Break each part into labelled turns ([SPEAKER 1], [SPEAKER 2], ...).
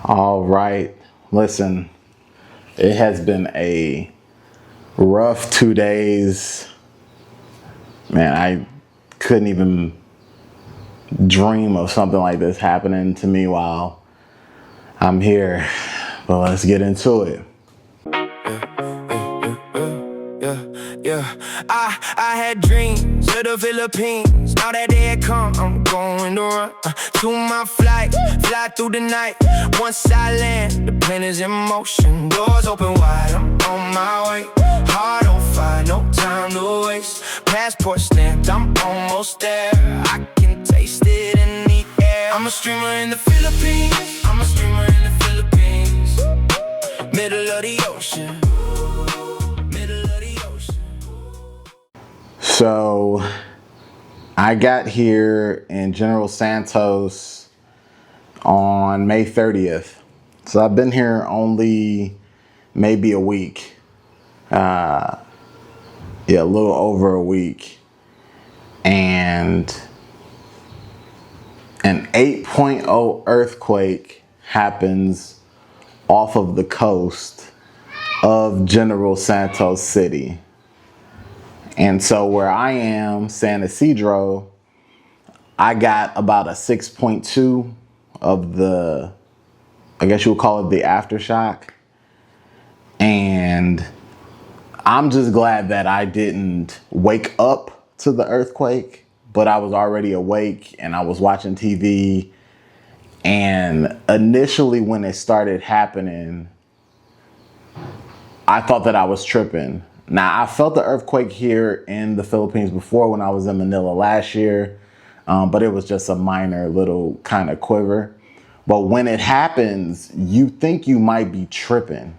[SPEAKER 1] All right. Listen, it has been a rough 2 days. Man, I couldn't even dream of something like this happening to me while I'm here. But let's get into it.
[SPEAKER 2] Yeah, I had dreams of the Philippines. Now that they had come, I'm going to run to my flight, fly through the night. Once I land, the plane is in motion. Doors open wide, I'm on my way. Heart on fire, no time to waste. Passport stamped, I'm almost there. I can taste it in the air. I'm a streamer in the Philippines. I'm a streamer in the Philippines. Middle of the ocean.
[SPEAKER 1] So I got here in General Santos on May 30th. So I've been here only maybe a week. A little over a week. And an 8.0 earthquake happens off of the coast of General Santos City. And so where I am, San Isidro, I got about a 6.2 of the, I guess you would call it the aftershock. And I'm just glad that I didn't wake up to the earthquake, but I was already awake and I was watching TV. And initially when it started happening, I thought that I was tripping. Now, I felt the earthquake here in the Philippines before when I was in Manila last year, but it was just a minor little kind of quiver. But when it happens, you think you might be tripping.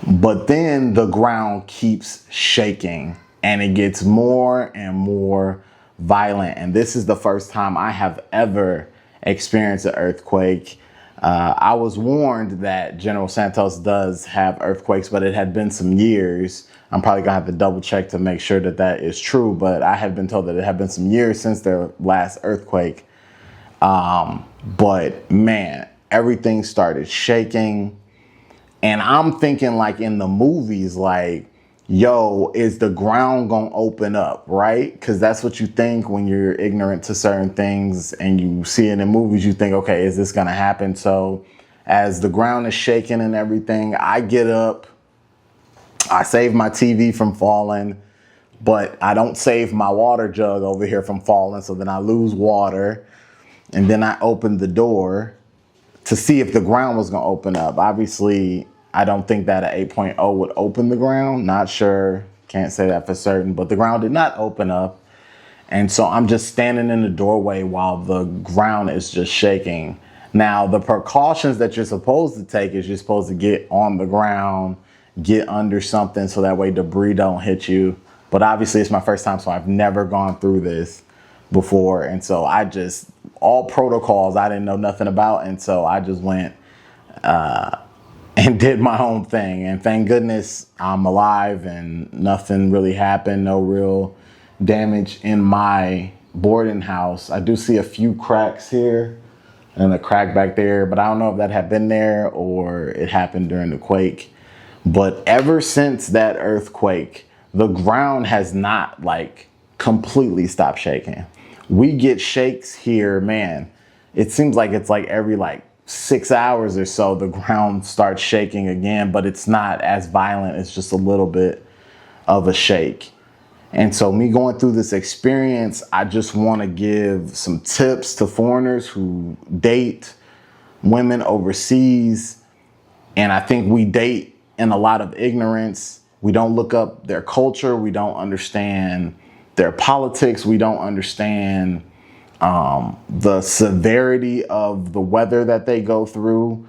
[SPEAKER 1] But then the ground keeps shaking and it gets more and more violent. And this is the first time I have ever experienced an earthquake. I was warned that General Santos does have earthquakes, but it had been some years. I'm probably gonna have to double check to make sure that that is true, but I had been told that it had been some years since their last earthquake. But man, everything started shaking. And I'm thinking like in the movies, like, yo, is the ground gonna open up, right? Because that's what you think when you're ignorant to certain things and you see it in movies, you think, okay, is this gonna happen? So as the ground is shaking and everything, I get up, I save my TV from falling, but I don't save my water jug over here from falling. So then I lose water. And then I open the door to see if the ground was gonna open up. Obviously, I don't think that an 8.0 would open the ground. Not sure, can't say that for certain, but the ground did not open up. And so I'm just standing in the doorway while the ground is just shaking. Now, the precautions that you're supposed to take is you're supposed to get on the ground, get under something so that way debris don't hit you. But obviously it's my first time, so I've never gone through this before. And so all protocols I didn't know nothing about. And so I just went and did my own thing. And thank goodness I'm alive and nothing really happened. No real damage in my boarding house. I do see a few cracks here and a crack back there, but I don't know if that had been there or it happened during the quake. But ever since that earthquake, the ground has not like completely stopped shaking. We get shakes here, man. It seems like it's like every 6 hours or so, the ground starts shaking again, but it's not as violent. It's just a little bit of a shake. And so me going through this experience, I just want to give some tips to foreigners who date women overseas. And I think we date in a lot of ignorance. We don't look up their culture. We don't understand their politics. We don't understand the severity of the weather that they go through,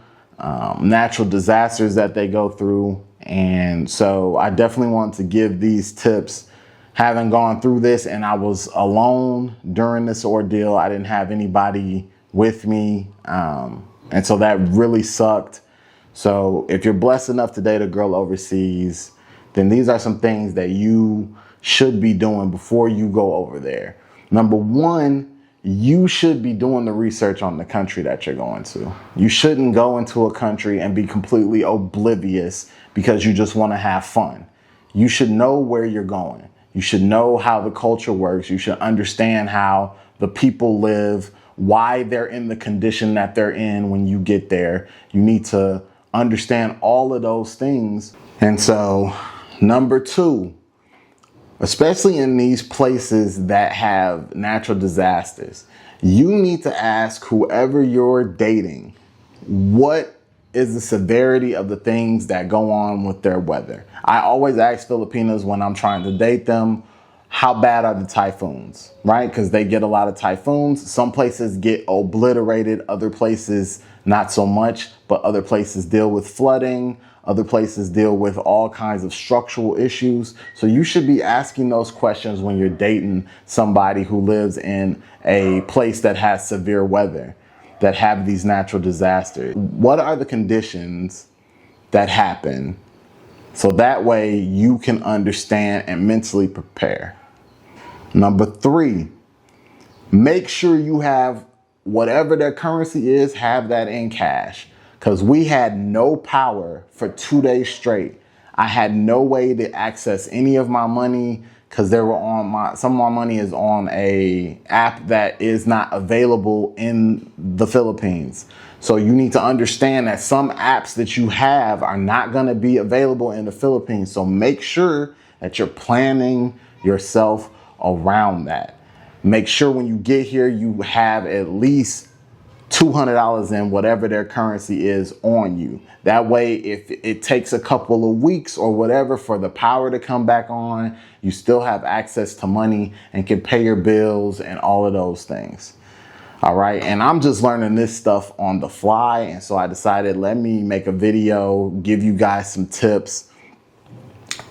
[SPEAKER 1] natural disasters that they go through. And so I definitely want to give these tips. Having gone through this, and I was alone during this ordeal. I didn't have anybody with me. And so that really sucked. So if you're blessed enough to date a girl overseas, then these are some things that you should be doing before you go over there. Number one, you should be doing the research on the country that you're going to. You shouldn't go into a country and be completely oblivious because you just want to have fun. You should know where you're going. You should know how the culture works. You should understand how the people live, why they're in the condition that they're in when you get there. You need to understand all of those things. And so, number two, especially in these places that have natural disasters, you need to ask whoever you're dating, what is the severity of the things that go on with their weather? I always ask Filipinos when I'm trying to date them, how bad are the typhoons, right? Because they get a lot of typhoons. Some places get obliterated, other places not so much, but other places deal with flooding. Other places deal with all kinds of structural issues. So you should be asking those questions when you're dating somebody who lives in a place that has severe weather, that have these natural disasters. What are the conditions that happen? So that way you can understand and mentally prepare. Number three, make sure you have whatever their currency is, have that in cash. Because we had no power for 2 days straight. I had no way to access any of my money because some of my money is on a app that is not available in the Philippines. So you need to understand that some apps that you have are not going to be available in the Philippines. So make sure that you're planning yourself around that. Make sure when you get here, you have at least $200 in whatever their currency is on you. That way, if it takes a couple of weeks or whatever for the power to come back on, you still have access to money and can pay your bills and all of those things. All right. And I'm just learning this stuff on the fly. And so I decided, let me make a video, give you guys some tips.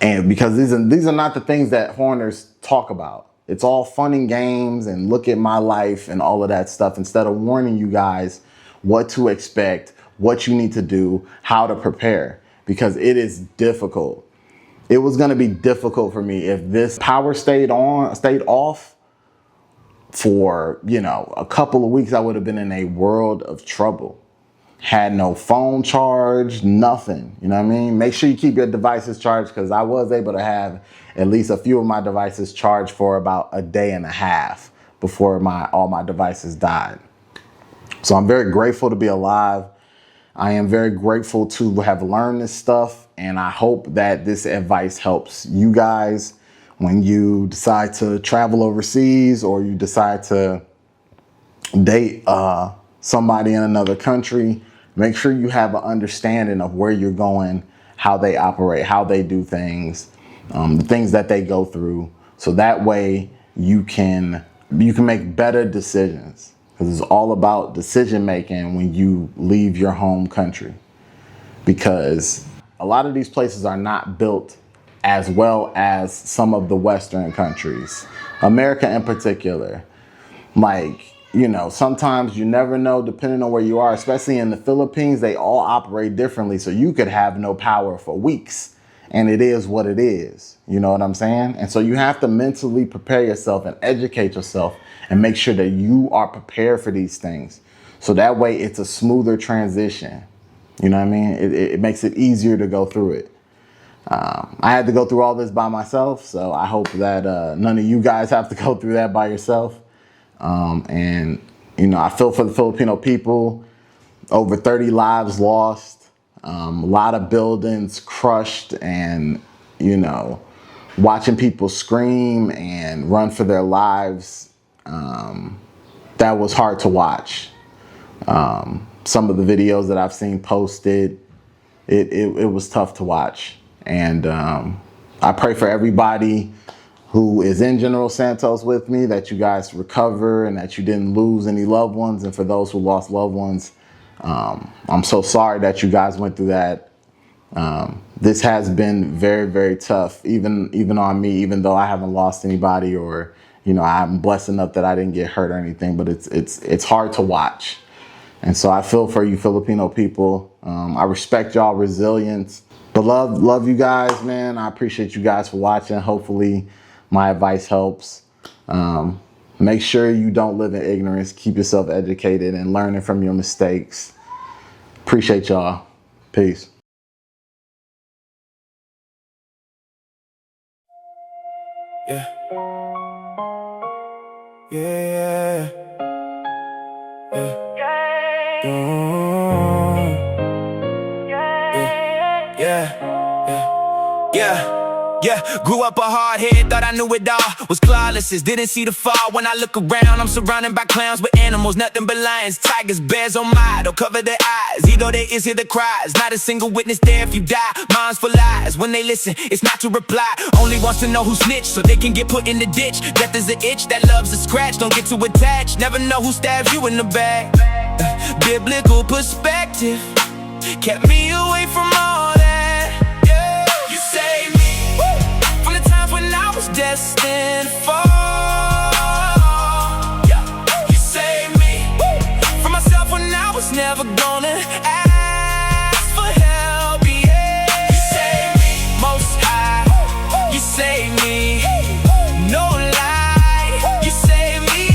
[SPEAKER 1] And because these are not the things that foreigners talk about. It's all fun and games and look at my life and all of that stuff instead of warning you guys what to expect, what you need to do, how to prepare, because it is difficult. It was going to be difficult for me if this power stayed off for, a couple of weeks. I would have been in a world of trouble. Had no phone charge, nothing. You know what I mean? Make sure you keep your devices charged, because I was able to have at least a few of my devices charged for about a day and a half before all my devices died. So I'm very grateful to be alive. I am very grateful to have learned this stuff, and I hope that this advice helps you guys when you decide to travel overseas or you decide to date somebody in another country. Make sure you have an understanding of where you're going, how they operate, how they do things, the things that they go through. So that way you can make better decisions, because it's all about decision making when you leave your home country, because a lot of these places are not built as well as some of the Western countries, America in particular. Sometimes you never know, depending on where you are, especially in the Philippines, they all operate differently. So you could have no power for weeks and it is what it is. You know what I'm saying? And so you have to mentally prepare yourself and educate yourself and make sure that you are prepared for these things. So that way it's a smoother transition. You know what I mean? It makes it easier to go through it. I had to go through all this by myself. So I hope that none of you guys have to go through that by yourself. I feel for the Filipino people. Over 30 lives lost, a lot of buildings crushed, and, watching people scream and run for their lives. That was hard to watch. Some of the videos that I've seen posted, it was tough to watch. And I pray for everybody who is in General Santos with me, that you guys recover and that you didn't lose any loved ones. And for those who lost loved ones, I'm so sorry that you guys went through that. This has been very, very tough, even on me, even though I haven't lost anybody, or, I'm blessed enough that I didn't get hurt or anything, but it's hard to watch. And so I feel for you Filipino people. I respect y'all resilience, but love you guys, man. I appreciate you guys for watching. Hopefully my advice helps. Make sure you don't live in ignorance. Keep yourself educated and learning from your mistakes. Appreciate y'all. Peace.
[SPEAKER 2] Yeah. Yeah. Yeah. Yeah. Yeah, grew up a hard head, thought I knew it all. Was clawless, didn't see the fall. When I look around, I'm surrounded by clowns, but animals, nothing but lions. Tigers, bears on my, don't cover their eyes. Either they is hear the cries. Not a single witness there if you die. Minds for lies. When they listen, it's not to reply. Only wants to know who snitched, so they can get put in the ditch. Death is an itch that loves a scratch. Don't get too attached. Never know who stabs you in the back. Biblical perspective kept me away from all that. Yeah. You saved me from the times when I was destined for. Yeah. You saved me from myself when I was never gonna ask for help. Yeah. You saved me, Most High. You saved me, no lie. You saved me.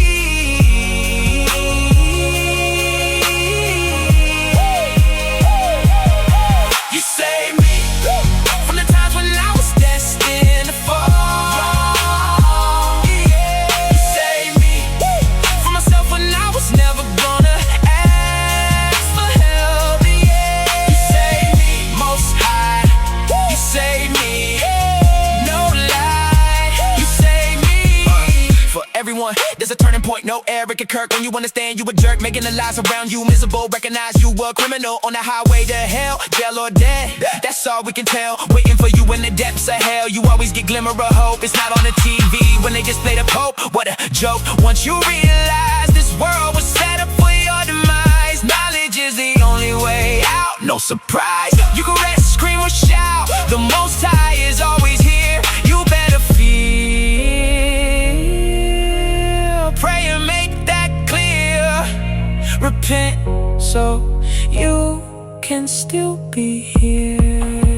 [SPEAKER 2] You saved me from the times when I was destined to fall. Yeah. You saved me from myself when I was never gonna ask for help. Yeah. You saved me, Most High. You saved me, no lie. You saved me. For everyone, there's a turning point, no Eric and Kirk. When you understand you a jerk, making the lies around you miserable. Recognize you a criminal on the highway to hell, jail or dead. That's all we can tell. Waiting for you in the depths of hell. You always get glimmer of hope. It's not on the TV when they just play the Pope. What a joke. Once you realize this world was set up for your demise, knowledge is the only way out. No surprise. You can rest, scream or shout. The Most High is always here. You better feel. Pray and make that clear. Repent so you can still be here.